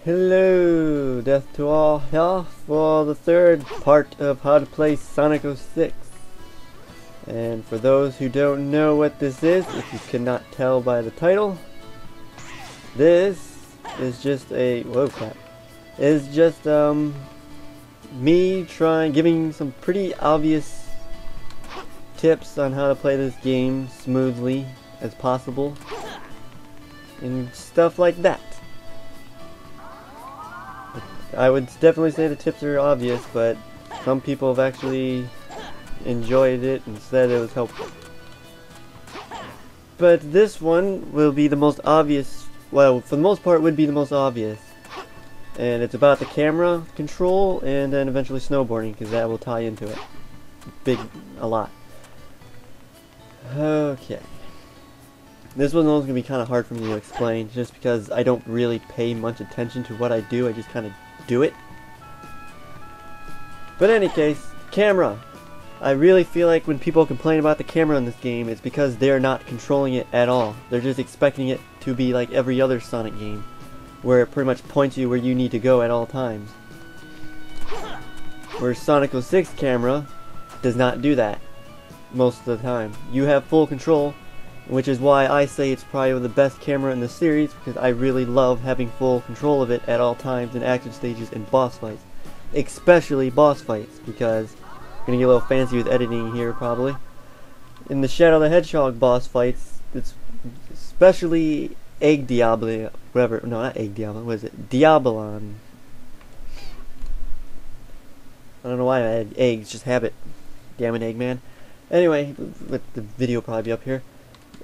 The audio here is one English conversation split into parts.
Hello, death to all hell for the third part of how to play Sonic 06. And for those who don't know what this is, if you cannot tell by the title, this is just a me giving some pretty obvious tips on how to play this game smoothly as possible and stuff like that. I would definitely say the tips are obvious, but some people have actually enjoyed it and said it was helpful. But this one will be the most obvious, well, for the most part would be the most obvious. And it's about the camera control and then eventually snowboarding, because that will tie into it a lot. Okay. This one's going to be kind of hard for me to explain, just because I don't really pay much attention to what I do, I just kind of do it. But in any case, camera. I really feel like when people complain about the camera in this game, it's because they're not controlling it at all. They're just expecting it to be like every other Sonic game, where it pretty much points you where you need to go at all times. Where Sonic 06 camera does not do that most of the time. You have full control, which is why I say it's probably the best camera in the series, because I really love having full control of it at all times in action stages and boss fights. Especially boss fights, because I'm going to get a little fancy with editing here probably. In the Shadow the Hedgehog boss fights, it's especially Egg Diablo, whatever, no, not Egg Diablo, what is it? Diabolon. I don't know why I added eggs, just have it. Damn it, Eggman. Anyway, the video will probably be up here.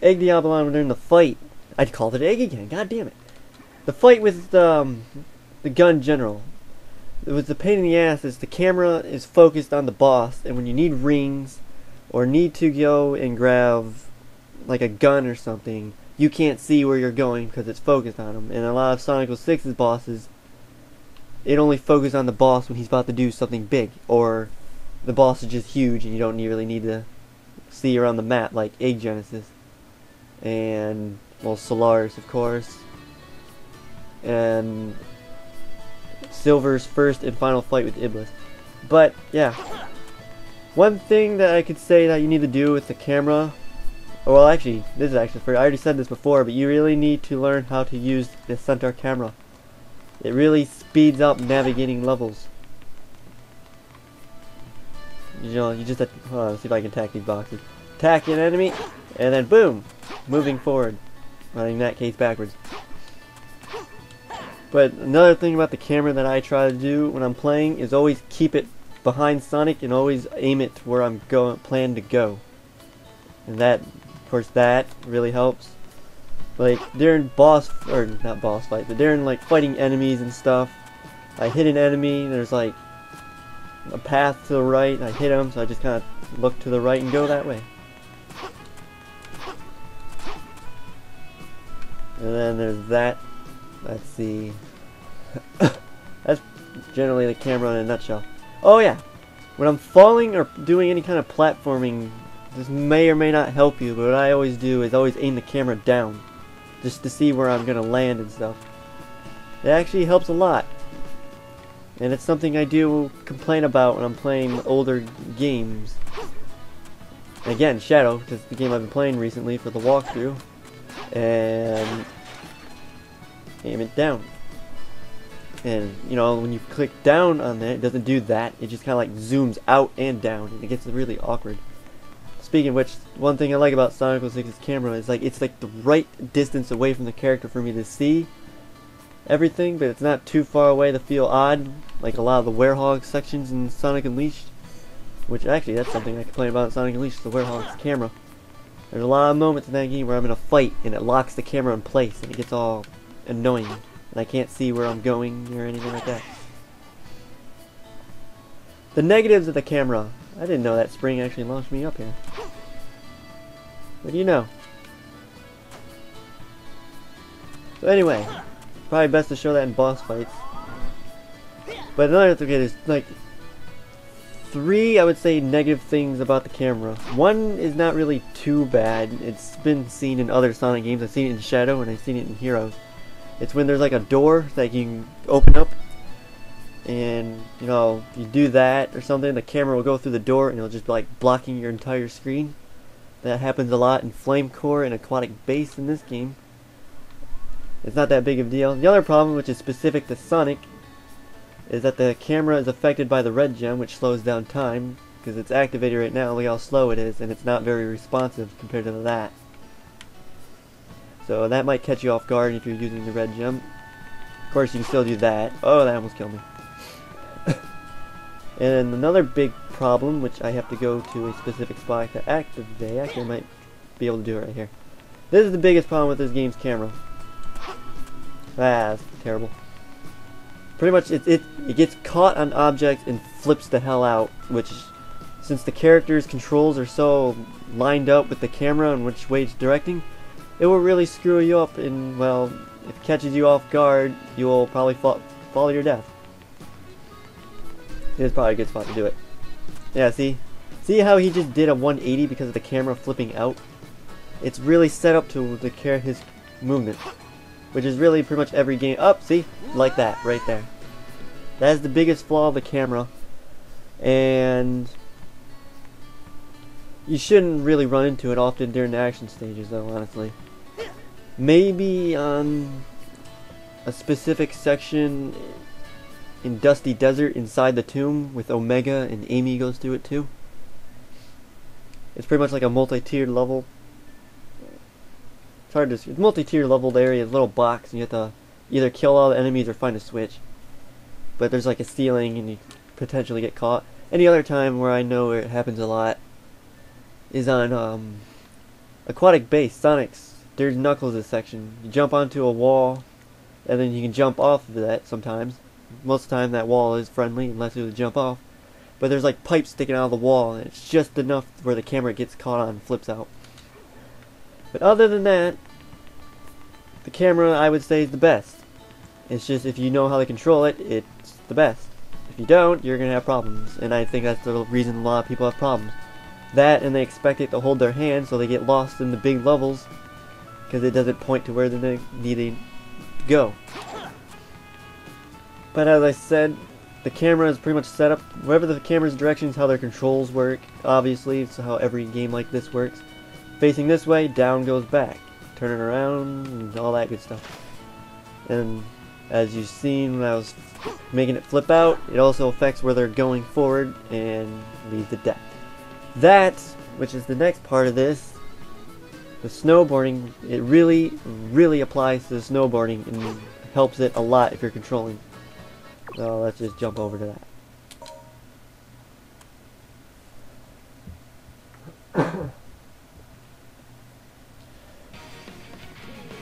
Egg Diabolon, when they're in the fight, I'd call it egg again, god damn it. The fight with the gun general. It was the pain in the ass is the camera is focused on the boss, and when you need rings, or need to go and grab like a gun or something, you can't see where you're going because it's focused on him. And a lot of Sonic 06's bosses, it only focuses on the boss when he's about to do something big, or the boss is just huge and you don't really need to see around the map like Egg Genesis. And, well, Solaris, of course. And Silver's first and final fight with Iblis. But, yeah. One thing that I could say that you need to do with the camera, well, actually, this is actually I already said this before, but you really need to learn how to use the centaur camera. It really speeds up navigating levels. You know, you just have to, hold on, let's see if I can attack these boxes. Attack an enemy, and then boom! Moving forward. Well, in that case, backwards. But another thing about the camera that I try to do when I'm playing is always keep it behind Sonic and always aim it to where I'm plan to go. And that, of course, that really helps. Like during not boss fight, but during like fighting enemies and stuff, I hit an enemy, there's like a path to the right, I hit him, so I just kind of look to the right and go that way. And then there's that. Let's see. That's generally the camera in a nutshell. Oh yeah, when I'm falling or doing any kind of platforming, this may or may not help you, but what I always do is always aim the camera down, just to see where I'm gonna land and stuff. It actually helps a lot, and it's something I do complain about when I'm playing older games. Again, Shadow, because it's the game I've been playing recently for the walkthrough. And aim it down. And, you know, when you click down on that, it doesn't do that. It just kind of like zooms out and down, and it gets really awkward. Speaking of which, one thing I like about Sonic 06's camera is like it's like the right distance away from the character for me to see everything, but it's not too far away to feel odd, like a lot of the Werehog sections in Sonic Unleashed. Which actually, that's something I complain about in Sonic Unleashed, the Werehog's camera. There's a lot of moments in that game where I'm in a fight and it locks the camera in place and it gets all annoying and I can't see where I'm going or anything like that. The negatives of the camera. I didn't know that spring actually launched me up here. What do you know? So anyway, probably best to show that in boss fights. But another thing is like three, I would say, negative things about the camera. One is not really too bad. It's been seen in other Sonic games. I've seen it in Shadow and I've seen it in Heroes. It's when there's like a door that you can open up, and you know, you do that or something, the camera will go through the door and it'll just be like blocking your entire screen. That happens a lot in Flame Core and Aquatic Base in this game. It's not that big of a deal. The other problem, which is specific to Sonic, is that the camera is affected by the red gem, which slows down time, because it's activated right now. Look how slow it is, and it's not very responsive compared to that. So that might catch you off guard if you're using the red gem. Of course, you can still do that. Oh, that almost killed me. And another big problem, which I have to go to a specific spot to activate. Actually, I might be able to do it right here. This is the biggest problem with this game's camera. That's terrible. Pretty much, it gets caught on objects and flips the hell out, which, since the character's controls are so lined up with the camera and which way it's directing, it will really screw you up, and, well, if it catches you off guard, you will probably fall to your death. It's probably a good spot to do it. Yeah, see how he just did a 180 because of the camera flipping out? It's really set up to his movement, which is really pretty much every game. Up, see? Like that, right there. That is the biggest flaw of the camera, and you shouldn't really run into it often during the action stages, though, honestly. Maybe on a specific section in Dusty Desert inside the tomb with Omega, and Amy goes through it too. It's pretty much like a multi-tiered level. It's hard to see. It's multi-tiered leveled area, a little box, and you have to either kill all the enemies or find a switch. But there's like a ceiling, and you potentially get caught. Any other time where I know it happens a lot is on Aquatic Base, Sonic's. There's Knuckles' section. You jump onto a wall, and then you can jump off of that sometimes. Most of the time that wall is friendly, unless you jump off. But there's like pipes sticking out of the wall, and it's just enough where the camera gets caught on and flips out. But other than that, the camera, I would say, is the best. It's just, if you know how to control it, it's the best. If you don't, you're going to have problems. And I think that's the reason a lot of people have problems. That, and they expect it to hold their hand, so they get lost in the big levels, because it doesn't point to where they need to go. But as I said, the camera is pretty much set up, wherever the camera's direction is how their controls work, obviously. It's how every game like this works. Facing this way, down goes back. Turn it around, and all that good stuff. And as you've seen when I was making it flip out, it also affects where they're going forward and leads to death. That, which is the next part of this, the snowboarding, it really applies to the snowboarding and helps it a lot if you're controlling. So let's just jump over to that.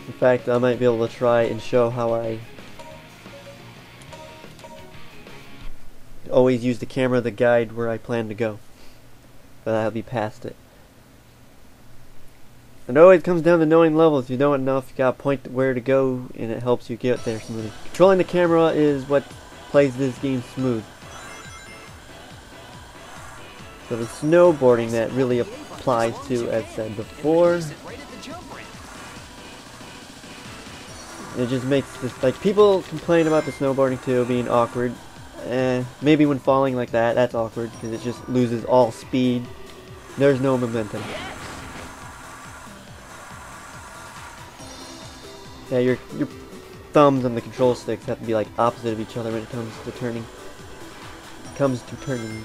In fact, I might be able to try and show how I always use the camera to guide where I plan to go. But I'll be past it. It always comes down to knowing levels. If you know it enough, you gotta point where to go, and it helps you get there smoothly. Controlling the camera is what plays this game smooth. So the snowboarding that really applies to, as said before, it just makes this, like, people complain about the snowboarding too being awkward. Maybe when falling like that, that's awkward because it just loses all speed. There's no momentum. Yeah, your thumbs on the control sticks have to be like opposite of each other when it comes to turning.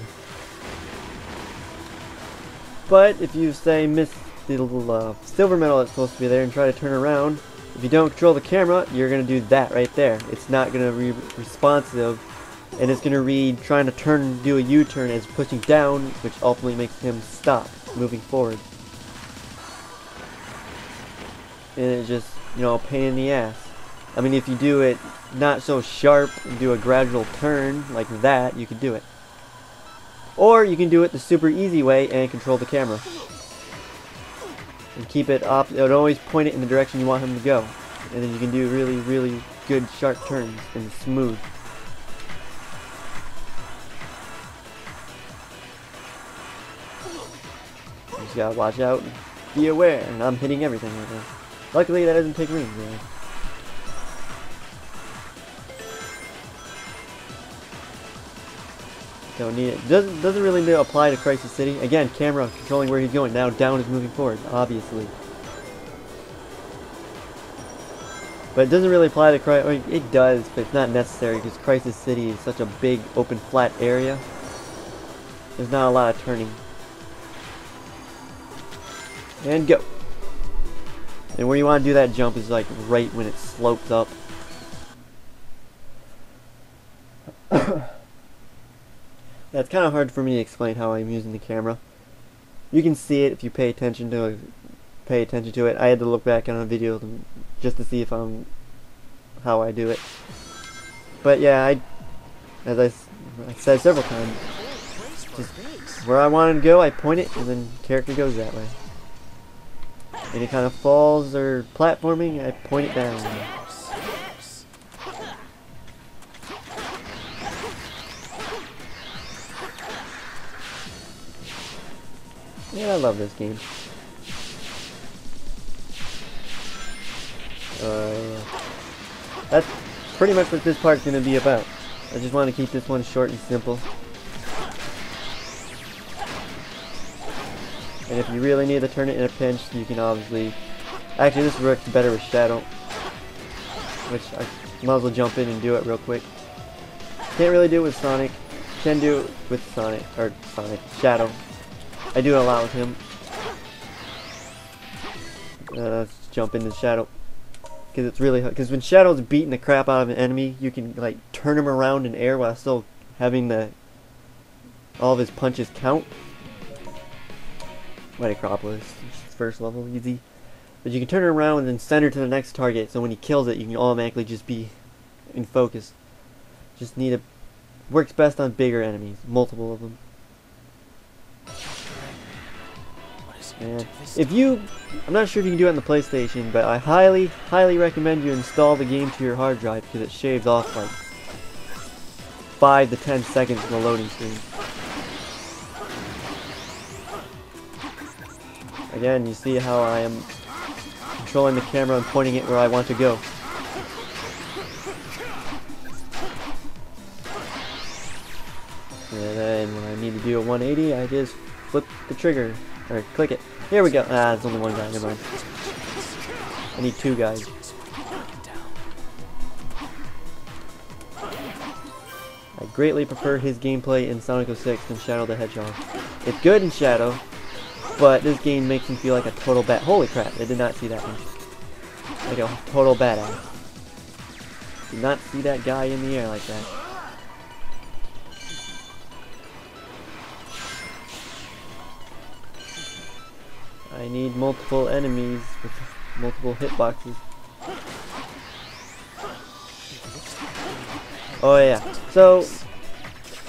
But if you say miss the little silver medal that's supposed to be there and try to turn around, if you don't control the camera, you're gonna do that right there. It's not gonna be responsive, and it's gonna read trying to do a U-turn as pushing down, which ultimately makes him stop moving forward. And it's just, you know, a pain in the ass. I mean, if you do it not so sharp and do a gradual turn like that, you can do it. Or you can do it the super easy way and control the camera. And keep it up, it would always point it in the direction you want him to go. And then you can do really good sharp turns and smooth. You just gotta watch out and be aware, and I'm hitting everything right now. Luckily that doesn't take rings, really. Don't need it. Doesn't really apply to Crisis City. Again, camera controlling where he's going. Now down is moving forward, obviously. But it doesn't really apply to Crisis. It does, but it's not necessary because Crisis City is such a big, open, flat area. There's not a lot of turning. And go. And where you want to do that jump is like right when it slopes up. It's kind of hard for me to explain how I'm using the camera. You can see it if you pay attention to it. I had to look back on a video just to see if how I do it. But yeah, as I said several times, just where I want to go, I point it, and then the character goes that way. Any kind of falls or platforming, I point it down. Yeah, I love this game. That's pretty much what this part's going to be about. I just want to keep this one short and simple. And if you really need to turn it in a pinch, you can obviously... Actually, this works better with Shadow. Which I might as well jump in and do it real quick. Can't really do it with Sonic. Can do it with Shadow. I do it a lot with him. Let's jump into Shadow. Because it's really hard. Because when Shadow's beating the crap out of an enemy, you can like turn him around in air while still having all of his punches count. White Acropolis, first level, easy. But you can turn it around and then center to the next target, so when he kills it, you can automatically just be in focus. Just need works best on bigger enemies, multiple of them. And I'm not sure if you can do it on the PlayStation, but I highly, highly recommend you install the game to your hard drive because it shaves off like 5 to 10 seconds in the loading screen. Again, you see how I am controlling the camera and pointing it where I want to go. And then when I need to do a 180, I just flip the trigger. Or click it. Here we go. Ah, there's only one guy. Never mind. I need 2 guys. I greatly prefer his gameplay in Sonic 06 than Shadow the Hedgehog. It's good in Shadow, but this game makes me feel like a total holy crap, I did not see that one. Like a total badass. Did not see that guy in the air like that. I need multiple enemies with multiple hitboxes. Oh yeah, so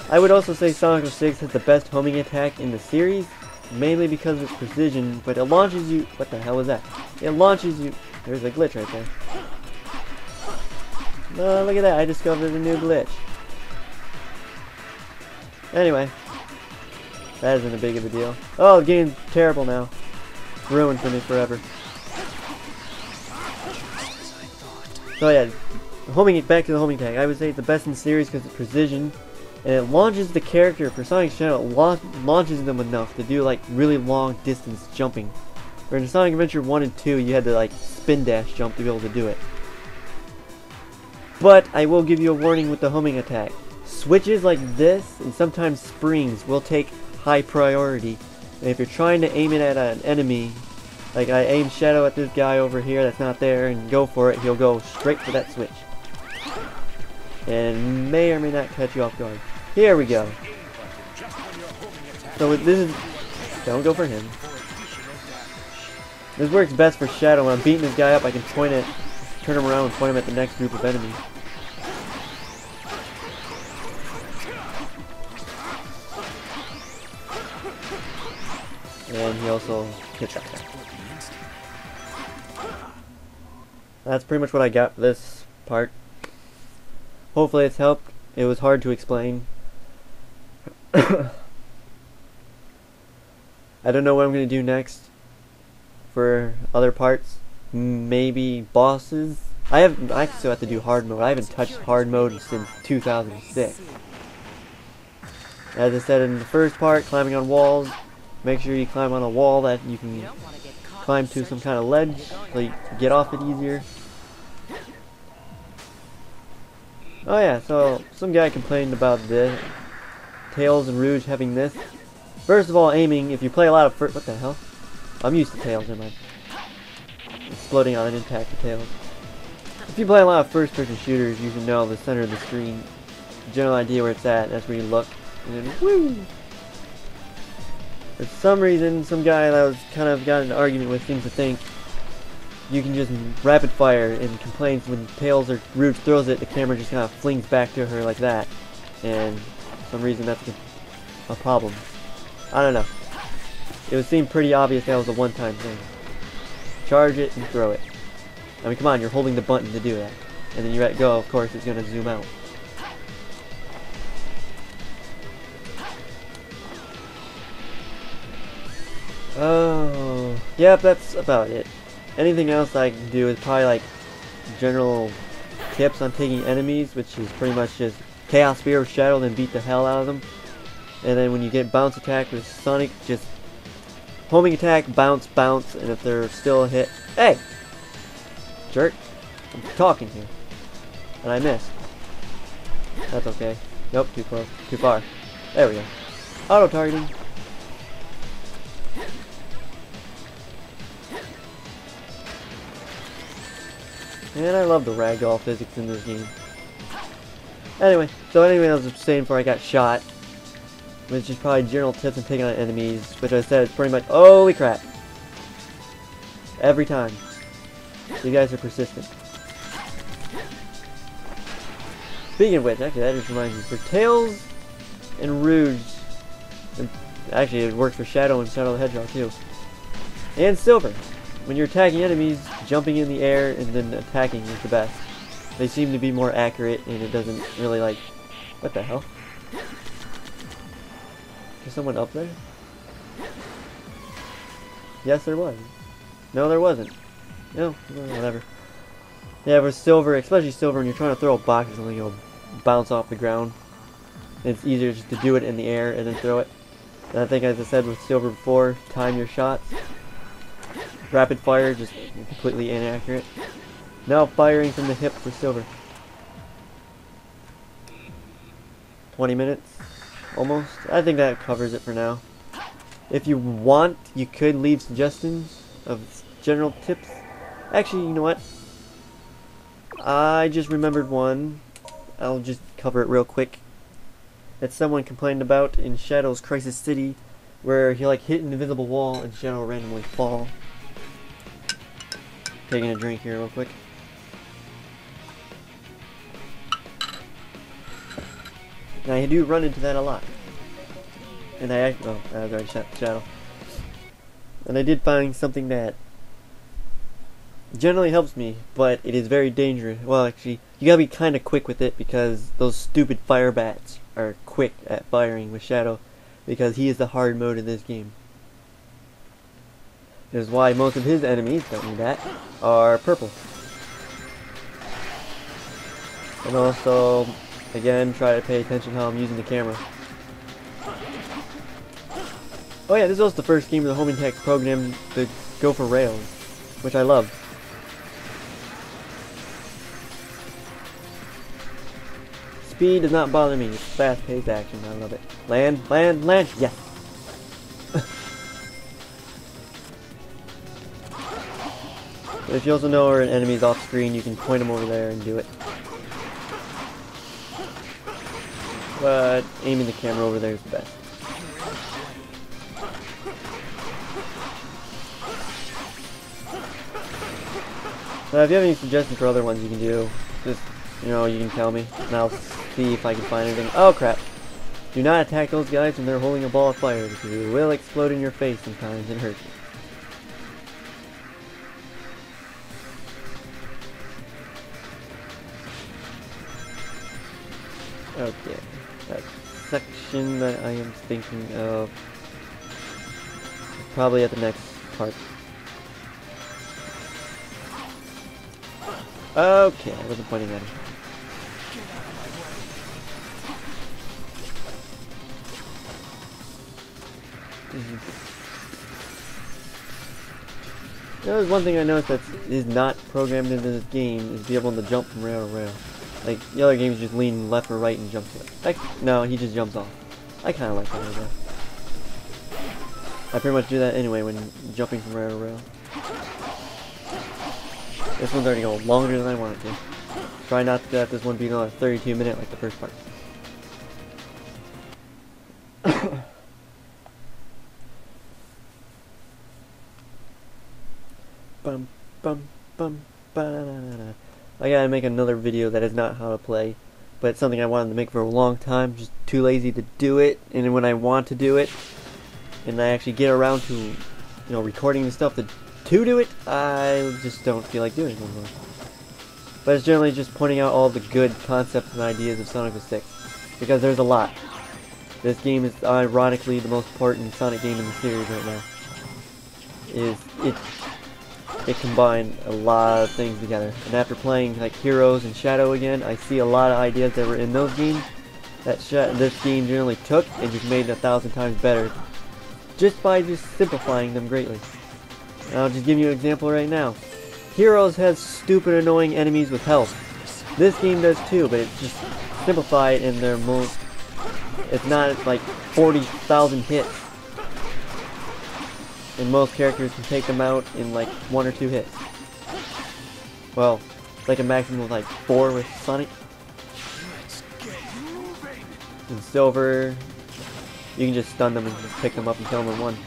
I would also say Sonic 06 has the best homing attack in the series, mainly because of its precision, but it launches you... What the hell was that? It launches you... There's a glitch right there. Oh, look at that, I discovered a new glitch. Anyway, that isn't a big of a deal. Oh, the game's terrible now. Ruined for me forever. So yeah, back to the homing attack. I would say it's the best in the series because of precision, and it launches the character for Sonic's Shadow. It launches them enough to do like really long distance jumping. Where in Sonic Adventure 1 and 2, you had to like spin dash jump to be able to do it. But I will give you a warning with the homing attack. Switches like this and sometimes springs will take high priority. And if you're trying to aim it at an enemy, like I aim Shadow at this guy over here that's not there and go for it, he'll go straight for that switch. And may or may not catch you off guard. Here we go. So this is... Don't go for him. This works best for Shadow. When I'm beating this guy up, I can point it, turn him around and point him at the next group of enemies. And he also hits that guy. That's pretty much what I got for this part. Hopefully it's helped. It was hard to explain. I don't know what I'm going to do next for other parts. Maybe bosses. I still have to do hard mode. I haven't touched hard mode since 2006. As I said in the first part, climbing on walls, make sure you climb on a wall that you can climb to some kind of ledge so you can get off it easier. Oh yeah, so some guy complained about the Tails and Rouge having this. First of all, aiming, if you play a lot of what the hell? I'm used to Tails, never mind. Exploding on an impact of Tails. If you play a lot of first-person shooters, you should know the center of the screen. General idea where it's at, that's where you look. And then, woo! For some reason, some guy that was kind of got in an argument with seems to think you can just rapid fire, and complains when Tails or Rouge throws it, the camera just kind of flings back to her like that. And for some reason that's a problem. I don't know. It would seem pretty obvious that was a one-time thing. Charge it and throw it. I mean, come on, you're holding the button to do that. And then you let go, of course, it's going to zoom out. Oh, yep, that's about it. Anything else I can do is probably like general tips on taking enemies, which is pretty much just Chaos Spear with Shadow, then beat the hell out of them. And then when you get bounce attack with Sonic, just homing attack, bounce, bounce, and if they're still a hit, hey! Jerk. I'm talking here. And I missed. That's okay. Nope, too close. Too far. There we go. Auto-targeting. And I love the ragdoll physics in this game. Anyway, I was saying before I got shot, which is probably general tips on taking on enemies, which I said is pretty much, holy crap. Every time. You guys are persistent. Speaking of which, actually that just reminds me, for Tails and Rouge, and actually it works for Shadow and Shadow the Hedgehog too, and Silver, when you're attacking enemies, jumping in the air and then attacking is the best. They seem to be more accurate and it doesn't really like... What the hell? Is someone up there? Yes, there was. No, there wasn't. No, whatever. Yeah, with Silver, especially Silver, when you're trying to throw a box or something, you'll bounce off the ground. And it's easier just to do it in the air and then throw it. And I think, as I said with Silver before, time your shots. Rapid fire, just completely inaccurate. Now firing from the hip for Silver. 20 minutes, almost. I think that covers it for now. If you want, you could leave suggestions of general tips. Actually, you know what? I just remembered one. I'll just cover it real quick. That someone complained about in Shadow's Crisis City, where he like hit an invisible wall and Shadow randomly fall. Taking a drink here real quick. Now I do run into that a lot. And I was already shot Shadow. And I did find something that generally helps me, but it is very dangerous. Well, actually, you gotta be kind of quick with it because those stupid fire bats are quick at firing with Shadow, because he is the hard mode in this game. This is why most of his enemies, don't need that, are purple. And also, again, try to pay attention how I'm using the camera. Oh yeah, this is also the first game of the homing attack program to go for rails, which I love. Speed does not bother me, it's fast-paced action, I love it. Land, land, land, yes! But if you also know where an enemy's off screen, you can point them over there and do it. But aiming the camera over there is the best. Now, if you have any suggestions for other ones you can do, just, you know, you can tell me, and I'll see if I can find anything. Oh crap! Do not attack those guys when they're holding a ball of fire, because it will explode in your face sometimes and hurt you. Okay, that section that I am thinking of is probably at the next part. Okay, I wasn't pointing at him. There's one thing I noticed that is not programmed into this game is be able to jump from rail to rail. Like the other games, just lean left or right and jump to it. No, he just jumps off. I kind of like that idea. I pretty much do that anyway when jumping from rail to rail. This one's already going longer than I want it to. Try not to let this one be another 32-minute like the first part. Bum bum bum ba-da-da-da-da. I gotta make another video that is not how to play, but it's something I wanted to make for a long time, just too lazy to do it, and then when I want to do it, and I actually get around to, recording the stuff to do it, I just don't feel like doing it anymore. But it's generally just pointing out all the good concepts and ideas of Sonic the 6, because there's a lot. This game is ironically the most important Sonic game in the series right now. It combined a lot of things together, and after playing like Heroes and Shadow again, I see a lot of ideas that were in those games that this game generally took and just made it 1,000 times better, just by simplifying them greatly. And I'll just give you an example right now. Heroes has stupid annoying enemies with health. This game does too, but it's just simplified in their most. It's not like 40,000 hits. And most characters can take them out in like 1 or 2 hits. Well, like a maximum of like 4 with Sonic. In Silver, you can just stun them and just pick them up and kill them in 1.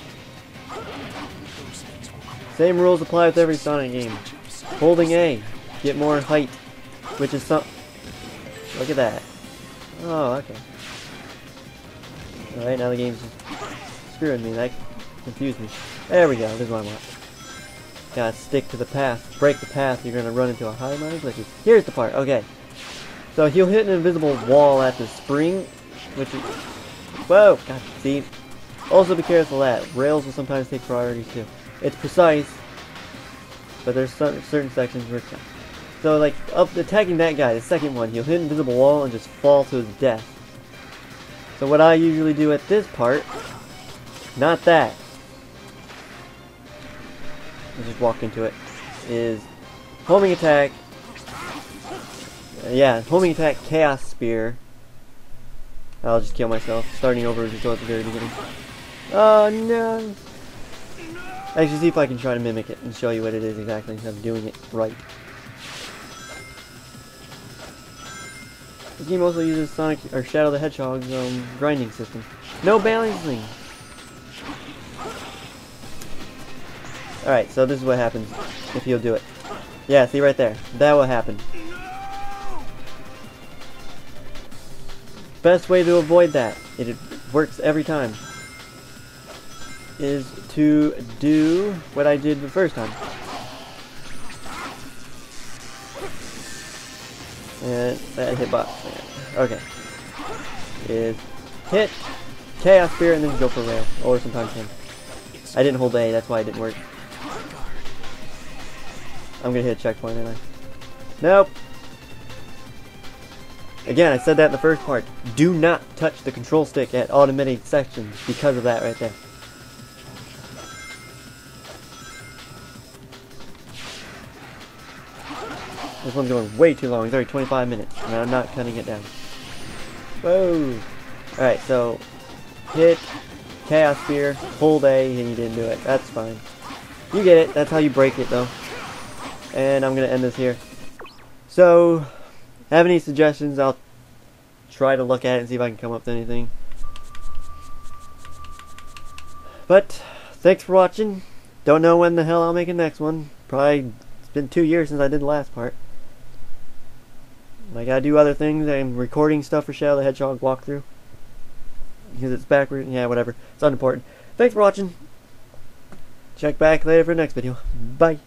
Same rules apply with every Sonic game. Holding A, get more height, which is some. Look at that. Oh, okay. Alright, now the game's screwing me. That confused me. There we go, this is what I want. Gotta stick to the path. Break the path, you're gonna run into a high amount of glitches. Here's the part, okay. So he'll hit an invisible wall at the spring, which is... Whoa! God, see? Also be careful of that. Rails will sometimes take priority too. It's precise, but there's certain sections where it's not. So like, up attacking that guy, the second one, he'll hit an invisible wall and just fall to his death. So what I usually do at this part, not that, I just walk into it, is homing attack, homing attack, Chaos Spear. I'll just kill myself, starting over just at the very beginning. Oh no! Actually, see if I can try to mimic it and show you what it is exactly instead of doing it right. This game also uses Sonic or Shadow the Hedgehog's grinding system. No balancing. Alright, so this is what happens if you'll do it. Yeah, see right there. That will happen. Best way to avoid that, it works every time, is to do what I did the first time. And that hitbox. Okay. Is hit Chaos Spear and then go for rail. Or sometimes him. I didn't hold A, that's why it didn't work. I'm gonna hit a checkpoint, ain't I? Nope. Again, I said that in the first part. Do not touch the control stick at automated sections because of that right there. This one's going way too long. It's already 25 minutes, and I'm not cutting it down. Whoa! Alright, so hit Chaos Spear, hold A, and you didn't do it. That's fine. You get it. That's how you break it, though. And I'm going to end this here. So, have any suggestions? I'll try to look at it and see if I can come up with anything. But, thanks for watching. Don't know when the hell I'll make a next one. Probably, it's been 2 years since I did the last part. I gotta do other things. I'm recording stuff for Shadow the Hedgehog walkthrough. Because it's backward. Yeah, whatever. It's unimportant. Thanks for watching. Check back later for the next video. Bye.